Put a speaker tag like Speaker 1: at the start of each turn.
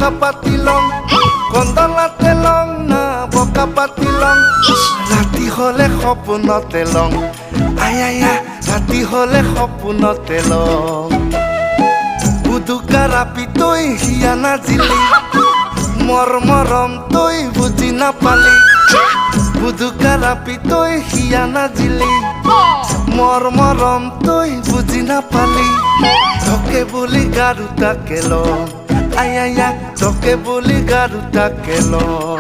Speaker 1: বকা পাতি long কন্দলাতে long না বকা পাতি লং রাতি হলে সপোনতে লং আয়া রাতি হলে সপোনতে লং বুদুকা ৰাপি তই হিয়া নাজিলি মৰম তই বুজি নাপালি বুদুকা ৰাপি তই হিয়া নাজিলি মৰম তই বুজি নাপালি তোকে বুলি গাৰুটাকে লওঁ আয়া তোকে বুলি গাৰুটাকে লওঁ